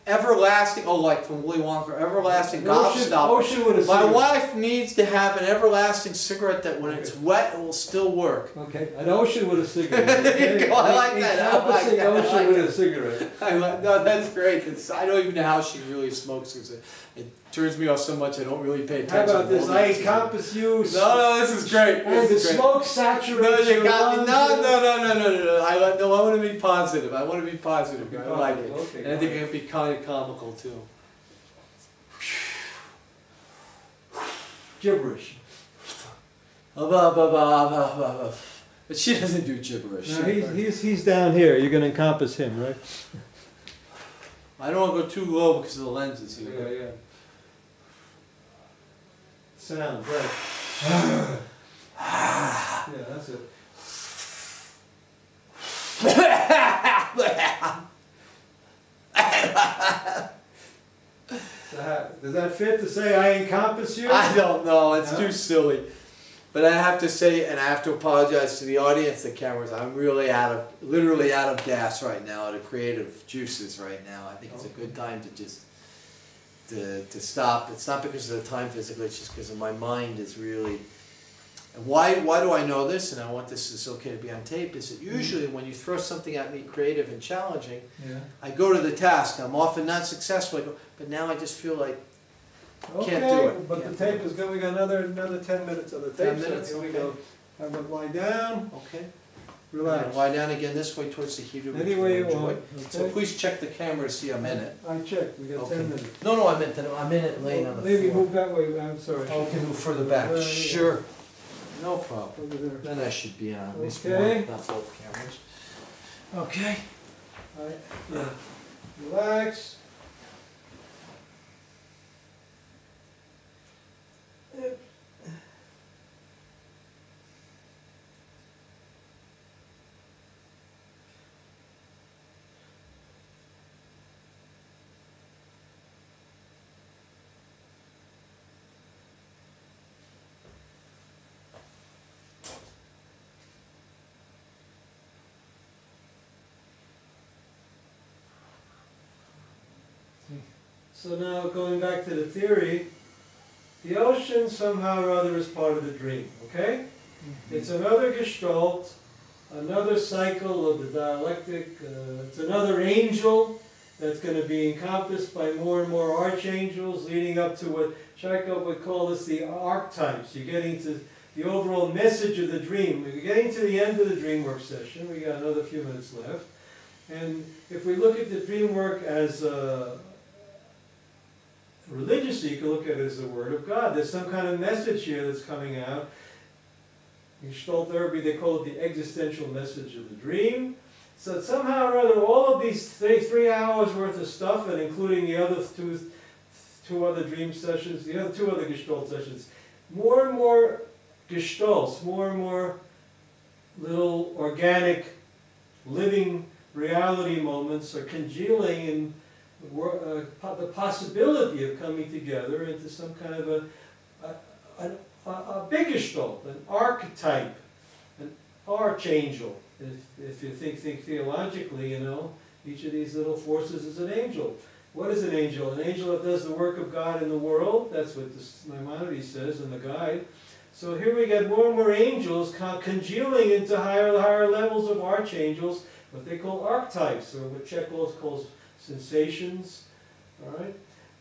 everlasting. Oh, like from Willy Wonka, everlasting gobstopper. Ocean with a My cigarette. wife needs to have an everlasting cigarette that when it's wet, it will still work. Okay, an ocean with a cigarette. There you go. I like that. Encompassing ocean with a cigarette. No, that's great. I don't even know how she really smokes because it turns me off so much. I don't really pay attention. How about this? I encompass you. No, this is great. And the smoke saturates your lungs. No. I want to be positive. I want to be positive. I like it. Okay, And I think it could be kind of comical too. Gibberish. But she doesn't do gibberish. No, he's down here. You're going to encompass him, right? I don't want to go too low because of the lenses here. Yeah. Sound, right. Yeah, that's it. Does that fit to say I encompass you? I don't know. It's too silly. But I have to say, and I have to apologize to the audience, the cameras. I'm really literally out of gas right now, out of creative juices right now. I think it's a good time to just to stop. It's not because of the time physically. It's just because my mind is really. And why do I know this? And I want this. It's okay to be on tape. Is that usually when you throw something at me creative and challenging, I go to the task. I'm often not successful. I go, but now I just feel like. Can't do it. But the tape is going. We got another 10 minutes of the tape. 10 minutes. So here we go. Have them lie down. Okay. Relax. Lie down again this way towards the heater. Any way you want. Okay. So please check the camera to see I'm in it. I checked. We got 10 minutes. No, I'm in it laying on the Maybe floor. move that way. I'm sorry. Oh, we can move further back. Sure. No problem. Over there. Then I should be on at least Okay. one, not both cameras. Okay. All right. Yeah. Relax. So now going back to the theory, the ocean somehow or other is part of the dream, okay? It's another gestalt, another cycle of the dialectic, it's another angel that's going to be encompassed by more and more archangels, leading up to what Chekhov would call this the archetypes. You're getting to the overall message of the dream. We're getting to the end of the dream work session. We got another few minutes left. And if we look at the dream work as religiously, you can look at it as the Word of God. There's some kind of message here that's coming out. In Gestalt therapy, they call it the existential message of the dream. So somehow or other, all of these 3 hours worth of stuff, and including the other two other dream sessions, the other 2 other Gestalt sessions, more and more gestalts, more and more little organic, living reality moments are congealing in the possibility of coming together into some kind of a big gestalt, an archetype, an archangel. If you think theologically, you know, each of these little forces is an angel. What is an angel? An angel that does the work of God in the world. That's what Maimonides says in the guide. So here we get more and more angels congealing into higher levels of archangels, what they call archetypes, or what Chekhov calls sensations. All right.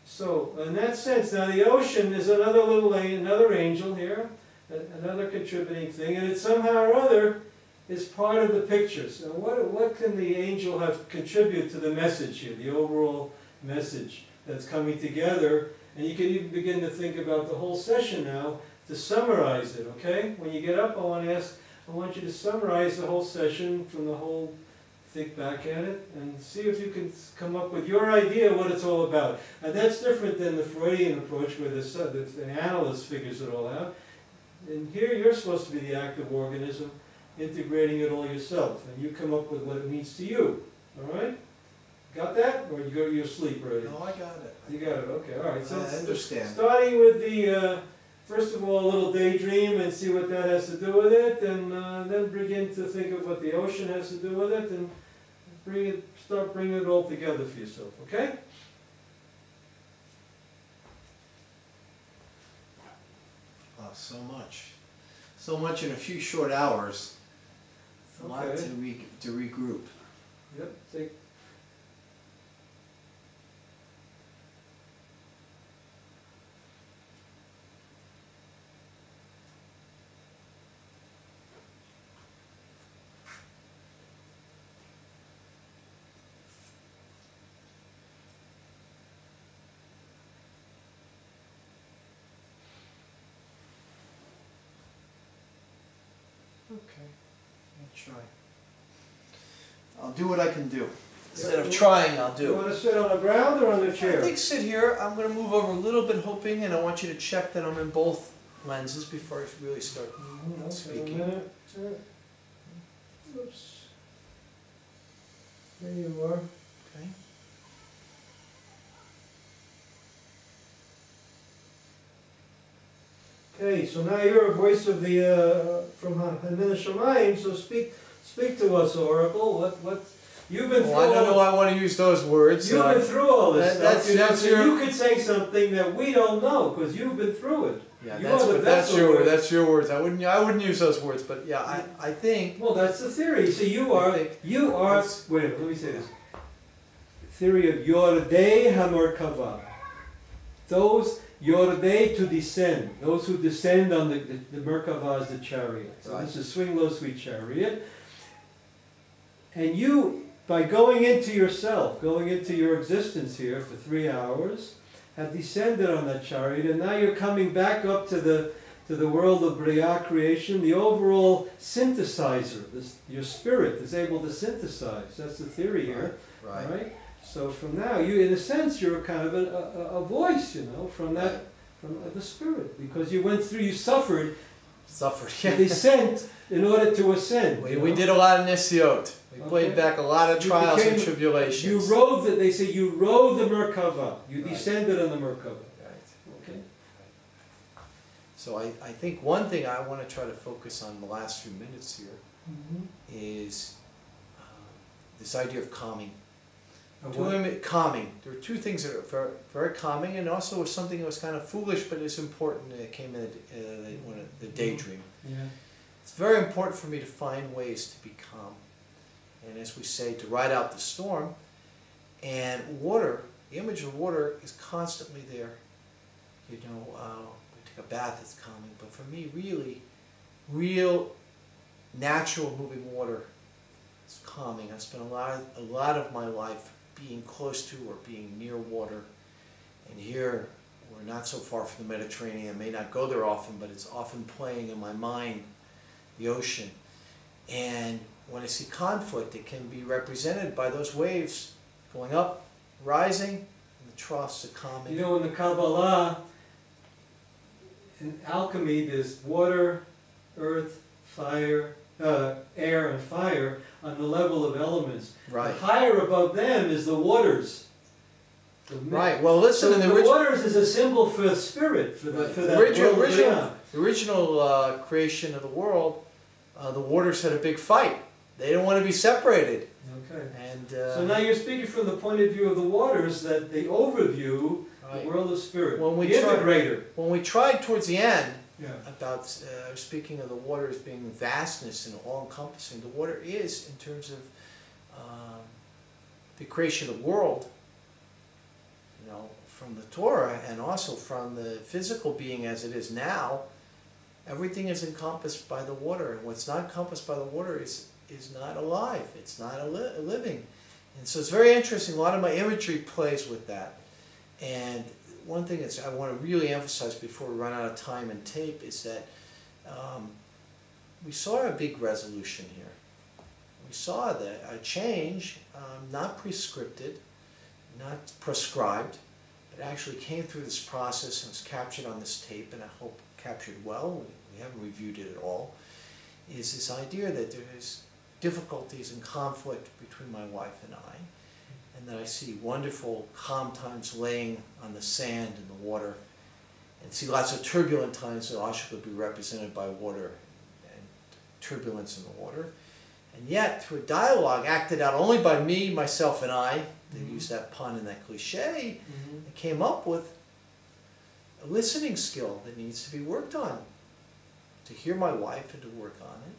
So in that sense, now the ocean is another angel here, another contributing thing, and it somehow or other is part of the picture. So what can the angel have contribute to the message here, the overall message that's coming together? And you can even begin to think about the whole session now to summarize it, okay? When you get up, I want you to summarize the whole session from the whole, think back at it, and see if you can come up with your idea of what it's all about. And that's different than the Freudian approach where the analyst figures it all out. And here you're supposed to be the active organism, integrating it all yourself, and you come up with what it means to you. All right? Got that? Or you go to your sleep already? No, I got it. You got it. Okay. All right. So I understand. Starting with the first of all, a little daydream and see what that has to do with it, and then begin to think of what the ocean has to do with it, and start bringing it all together for yourself. Okay? Oh, so much in a few short hours. A lot to regroup. Yep. Take. Okay, I'll try. I'll do what I can do. Instead of trying, I'll do. You want to sit on the ground or on the chair? I think sit here. I'm going to move over a little bit, hoping, and I want you to check that I'm in both lenses before I really start speaking. Oops. There you are. Okay. Okay, so now you're a voice of the from Shamayim, so speak to us, Oracle. What you've been through? Well, I don't know. I want to use those words. You've been through all this stuff. You could say something that we don't know because you've been through it. Yeah, that's your words. I wouldn't use those words, but yeah, I think. Well, that's the theory. So you are. Wait a minute. Let me say this. Theory of Yordei HaMerkava. Those. Yordei, to descend. Those who descend on the Merkava is the chariot. So this is swing low, sweet chariot. And you, by going into yourself, going into your existence here for 3 hours, have descended on that chariot, and now you're coming back up to the world of Bria creation, the overall synthesizer. Your spirit is able to synthesize. That's the theory here. Right. Right? So from now, you, in a sense, you're kind of a voice, you know, from the spirit, because you went through, you suffered yeah. descent in order to ascend. We did a lot of nesiot. We played back a lot of trials and tribulations. You rode they say you rode the Merkava. You descended on the Merkava. Right. Okay. So I think one thing I want to try to focus on the last few minutes here is this idea of calming. Calming. There are two things that are very, very calming, and also something that was kind of foolish, but it's important. It came in the daydream. Yeah. It's very important for me to find ways to be calm, and as we say, to ride out the storm. And water, the image of water is constantly there. You know, we take a bath, it's calming, but for me, really, real, natural moving water is calming. I spent a lot of my life being close to or being near water, and here we're not so far from the Mediterranean. I may not go there often, but it's often playing in my mind the ocean. And when I see conflict, it can be represented by those waves going up, rising, and the troughs are calming. You know, in the Kabbalah, in alchemy, there's water, earth, fire, air and fire on the level of elements. Right. The higher above them is the waters. Right. Well, listen. So the waters is a symbol for the spirit, for the right. for the that original creation of the world. The waters had a big fight. They didn't want to be separated. Okay. And so now you're speaking from the point of view of the waters, that the overview, right. the world of spirit, when we the integrator. When we tried towards the end. Yeah. About speaking of the water as being vastness and all-encompassing, the water is, in terms of the creation of the world, you know, from the Torah and also from the physical being as it is now, everything is encompassed by the water, and what's not encompassed by the water is not alive. It's not a living, and so it's very interesting. A lot of my imagery plays with that, and one thing that I want to really emphasize before we run out of time and tape is that we saw a big resolution here. We saw that a change, not prescripted, not prescribed, but actually came through this process and was captured on this tape, and I hope captured well. We haven't reviewed it at all. Is this idea that there is difficulties and conflict between my wife and I, and that I see wonderful calm times laying on the sand and the water, and see lots of turbulent times that also could be represented by water and turbulence in the water. And yet, through a dialogue acted out only by me, myself, and I, they use that pun and that cliche, I came up with a listening skill that needs to be worked on, to hear my wife and to work on it.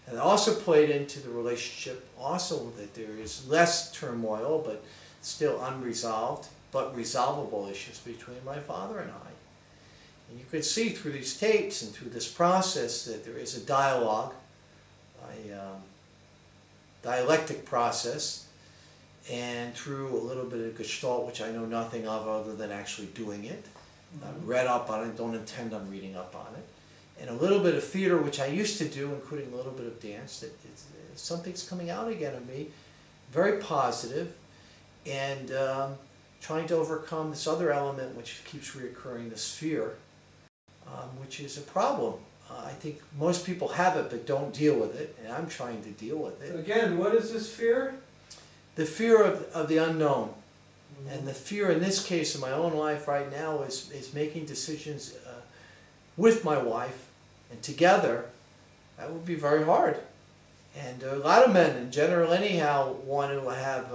And it also played into the relationship also that there is less turmoil, but still unresolved, but resolvable issues between my father and I. And you could see through these tapes and through this process that there is a dialogue, a dialectic process, and through a little bit of Gestalt, which I know nothing of other than actually doing it. I've read up on it, don't intend on reading up on it. And a little bit of theater, which I used to do, including a little bit of dance, that something's coming out again of me, very positive, and trying to overcome this other element which keeps reoccurring, this fear, which is a problem. I think most people have it but don't deal with it, and I'm trying to deal with it. Again, what is this fear? The fear of the unknown. And the fear in this case in my own life right now is making decisions with my wife, and together. That would be very hard. And a lot of men in general anyhow want to have,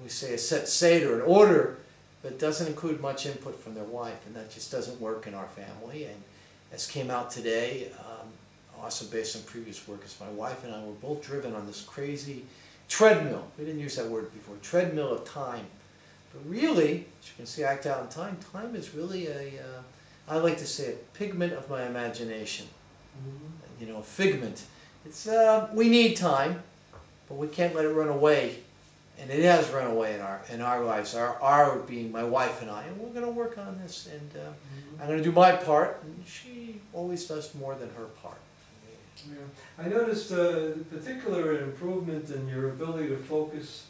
we say, a set seder, an order, but it doesn't include much input from their wife, and that just doesn't work in our family. And as came out today, also based on previous work, is my wife and I were both driven on this crazy treadmill. We didn't use that word before, treadmill of time. But really, as you can see, act out in time, time is really I like to say, a pigment of my imagination. You know, a figment. It's, we need time, but we can't let it run away. And it has run away in our lives, our being my wife and I. And we're going to work on this. And I'm going to do my part, and she always does more than her part. Yeah. I noticed a particular improvement in your ability to focus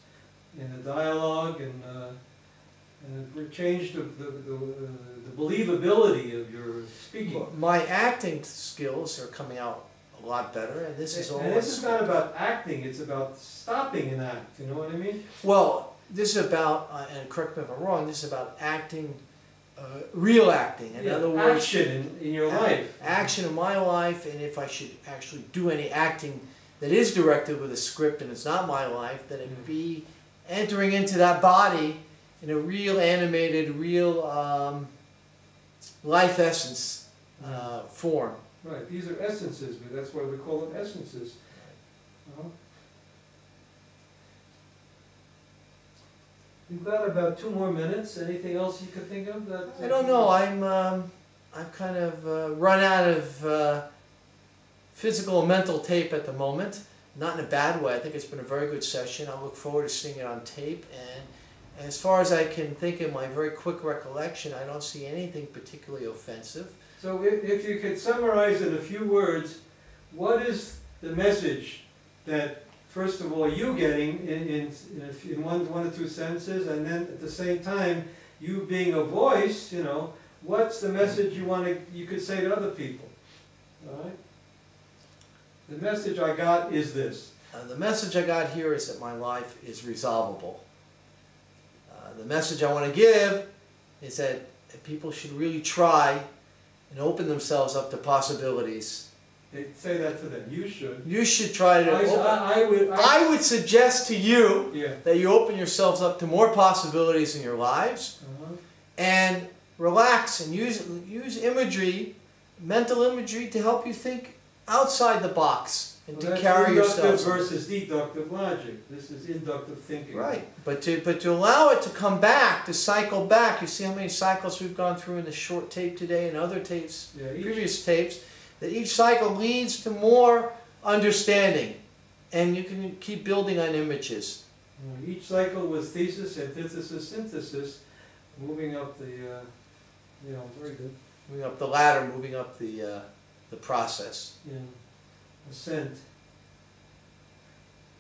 in the dialogue, and it changed the believability of your speaking. My acting skills are coming out a lot better, and this is all. And this is not about acting; it's about stopping an act. You know what I mean? Well, this is about, and correct me if I'm wrong. This is about acting, real acting. In other words, action in your life. Action in my life, and if I should actually do any acting that is directed with a script and it's not my life, then it would be entering into that body in a real animated, real life essence form. Right, these are essences, but that's why we call them essences. We've got about 2 more minutes. Anything else you could think of? That, I don't know. I've kind of run out of physical and mental tape at the moment. Not in a bad way. I think it's been a very good session. I look forward to seeing it on tape. And as far as I can think in my very quick recollection, I don't see anything particularly offensive. So if you could summarize in a few words what is the message that, first of all, you getting in one or two sentences, and then at the same time, you being a voice, you know, what's the message you could say to other people? All right? The message I got is this. The message I got here is that my life is resolvable. The message I want to give is that people should really try and open themselves up to possibilities. They say that to them. You should. You should try to I would suggest to you that you open yourselves up to more possibilities in your lives, and relax and use imagery, mental imagery, to help you think outside the box and to carry yourself. Inductive versus deductive logic. This is inductive thinking. Right, but to allow it to come back, to cycle back. You see how many cycles we've gone through in the short tape today and other tapes, previous tapes. That each cycle leads to more understanding, and you can keep building on images. Each cycle was thesis, antithesis, synthesis, moving up the, very good. Moving up the ladder, moving up the process. Yeah, ascent.